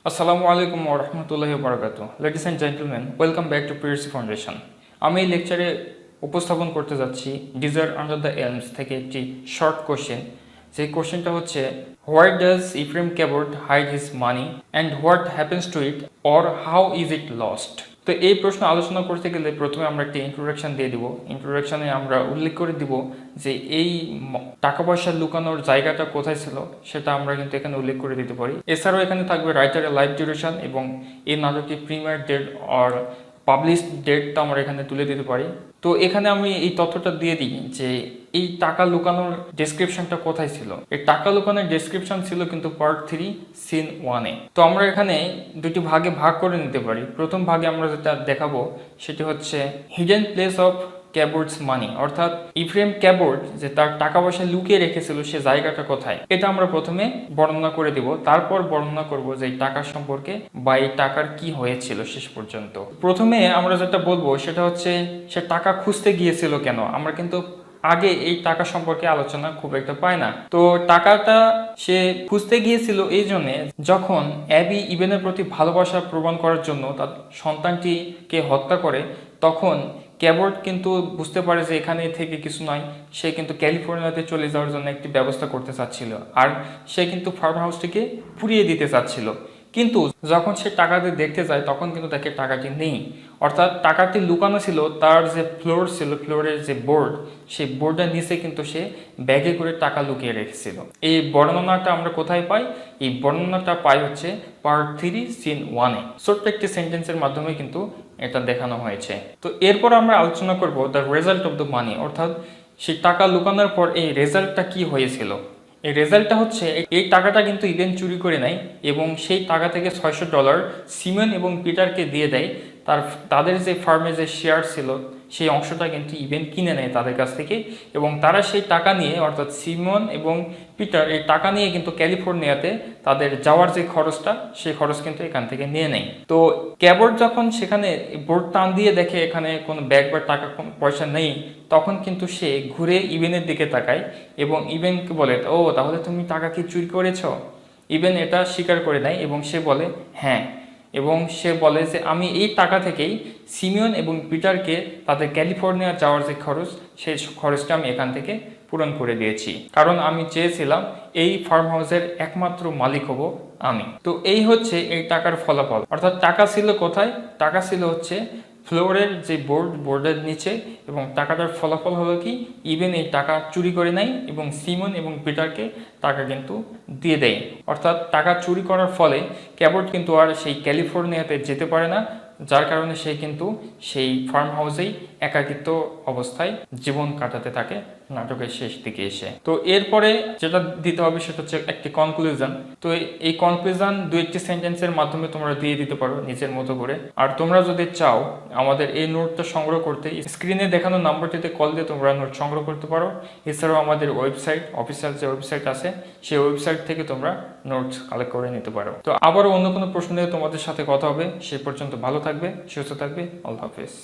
আসসালামু আলাইকুম ওয়া রাহমাতুল্লাহি ওয়া বারাকাতুহু। Ladies and gentleman, welcome back to PSC foundation. আমি এই লেকচারে উপস্থাপন করতে যাচ্ছি ডিজায়ার আন্ডার দ্য এলমস থেকে একটি শর্ট কোশ্চেন। যে কোশ্চেনটা হচ্ছে, why does Ephraim Cabot hide his money and what happens to it or how is it lost. তো এই প্রশ্ন আলোচনা করতে গেলে প্রথমে আমরা একটি ইন্ট্রোডাকশন দিয়ে দিব। ইন্ট্রোডাকশনে আমরা উল্লেখ করে দিব যে এই টাকা পয়সা লুকানোর জায়গাটা কোথায় ছিল সেটা আমরা কিন্তু এখানে উল্লেখ করে দিতে পারি। এছাড়াও এখানে থাকবে রাইটারের লাইফ ডিউরেশন এবং এই নাটকটি প্রিমিয়ার ডেট আর পাবলিশ ডেটটা আমরা এখানে তুলে দিতে পারি। তো এখানে আমি এই তথ্যটা দিয়ে দিই যে এই টাকা লুকানোর ডেসক্রিপশনটা কোথায় ছিল। এই টাকা লুকানোর ডেসক্রিপশন ছিল কিন্তু পার্ট 3 সিন 1-এ। তো আমরা এখানে দুটি ভাগে ভাগ করে নিতে পারি। প্রথম ভাগে আমরা যেটা দেখাবো সেটি হচ্ছে হিডেন প্লেস অফ ক্যাবটস মানি, অর্থাৎ ইফ্রেম ক্যাবট যে তার টাকা পয়সা লুকিয়ে রেখেছিল সে জায়গাটা কোথায়, এটা আমরা প্রথমে বর্ণনা করে দিব। তারপর বর্ণনা করব যে এই টাকা সম্পর্কে বা এই টাকার কি হয়েছিল শেষ পর্যন্ত। প্রথমে আমরা যেটা বলবো সেটা হচ্ছে সে টাকা খুঁজতে গিয়েছিল কেন। আমরা কিন্তু আগে এই টাকা সম্পর্কে আলোচনা খুব একটা পাই না। তো টাকাটা সে খুঁজতে গিয়েছিল এই জন্যে, যখন অ্যাবি ইবেনের প্রতি ভালোবাসা প্রমাণ করার জন্য তার সন্তানটিকে হত্যা করে, তখন ক্যাবট কিন্তু বুঝতে পারে যে এখানে থেকে কিছু নয়। সে কিন্তু ক্যালিফোর্নিয়াতে চলে যাওয়ার জন্য একটি ব্যবস্থা করতে চাচ্ছিল, আর সে কিন্তু ফার্ম হাউসটিকে পুড়িয়ে দিতে চাচ্ছিল। কিন্তু যখন সে টাকাটি দেখতে যায় তখন কিন্তু তাকে টাকাটি নেই, অর্থাৎ টাকাটি লুকানো ছিল তার যে ফ্লোর ছিল, ফ্লোরের যে বোর্ড, সেই বোর্ডের নিচে কিন্তু সে ব্যাগে করে টাকা লুকিয়ে রেখেছিল। এই বর্ণনাটা আমরা কোথায় পাই? এই বর্ণনাটা পাই হচ্ছে পার্ট 3 সিন 1-এ। ছোট্ট একটি সেন্টেন্সের মাধ্যমে কিন্তু এটা দেখানো হয়েছে। তো এরপর আমরা আলোচনা করব the result of the money, অর্থাৎ সেই টাকা লুকানোর পর এই রেজাল্টটা কি হয়েছিল। এই রেজাল্টটা হচ্ছে এই টাকাটা কিন্তু ইভেন চুরি করে নেয় এবং সেই টাকা থেকে $600 সিমন এবং পিটারকে দিয়ে দেয়। তাদের যে ফার্মে যে শেয়ার ছিল সেই অংশটা কিন্তু ইভেন কিনে নেয় তাদের কাছ থেকে, এবং তারা সেই টাকা নিয়ে, অর্থাৎ সিমন এবং পিটার এই টাকা নিয়ে কিন্তু ক্যালিফোর্নিয়াতে তাদের যাওয়ার যে খরচটা সেই খরচ কিন্তু এখান থেকে নিয়ে নেয়। তো ক্যাবট যখন সেখানে বোর্ড টান দিয়ে দেখে এখানে কোনো ব্যাগ বা টাকা পয়সা নেই, তখন কিন্তু সে ঘুরে ইভেনের দিকে তাকায় এবং ইভেনকে বলে, ও তাহলে তুমি টাকা কি চুরি করেছো? ইভেন এটা স্বীকার করে নেয় এবং সে বলে হ্যাঁ, এবং সে বলে যে আমি এই টাকা থেকেই সিমিয়ন এবং পিটারকে তাদের ক্যালিফোর্নিয়া যাওয়ার যে খরচ, সেই খরচটা আমি এখান থেকে পূরণ করে দিয়েছি, কারণ আমি চেয়েছিলাম এই ফার্ম হাউসের একমাত্র মালিক হব আমি। তো এই হচ্ছে এই টাকার ফলাফল। অর্থাৎ টাকা ছিল কোথায়? টাকা ছিল হচ্ছে ফ্লোরের যে বোর্ডের নিচে, এবং টাকাটার ফলাফল হলো কি ইভেন এই টাকা চুরি করে নেয় এবং সিমন এবং পিটারকে টাকা কিন্তু দিয়ে দেয়। অর্থাৎ টাকা চুরি করার ফলে ক্যাবট কিন্তু আর সেই ক্যালিফোর্নিয়াতে যেতে পারে না, যার কারণে সে কিন্তু সেই ফার্ম হাউসেই একাকিত্ব অবস্থায় জীবন কাটাতে থাকে নাটকের শেষ দিকে এসে। তো এরপরে যেটা দিতে হবে সেটা হচ্ছে একটি কনক্লুশন। তো এই কনক্লুশন দু একটি সেন্টেন্সের মাধ্যমে তোমরা দিয়ে দিতে পারো নিজের মতো করে। আর তোমরা যদি চাও আমাদের এই নোটটা সংগ্রহ করতে, স্ক্রিনে দেখানো নাম্বারটিতে কল দিয়ে তোমরা নোট সংগ্রহ করতে পারো। এছাড়াও আমাদের ওয়েবসাইট, অফিসিয়াল যে ওয়েবসাইট আছে সেই ওয়েবসাইট থেকে তোমরা নোটস কালেক্ট করে নিতে পারো। তো আবারও অন্য কোনো প্রশ্ন নিয়ে তোমাদের সাথে কথা হবে। সেই পর্যন্ত ভালো থাকবে, সুস্থ থাকবে। আল্লাহ হাফেজ।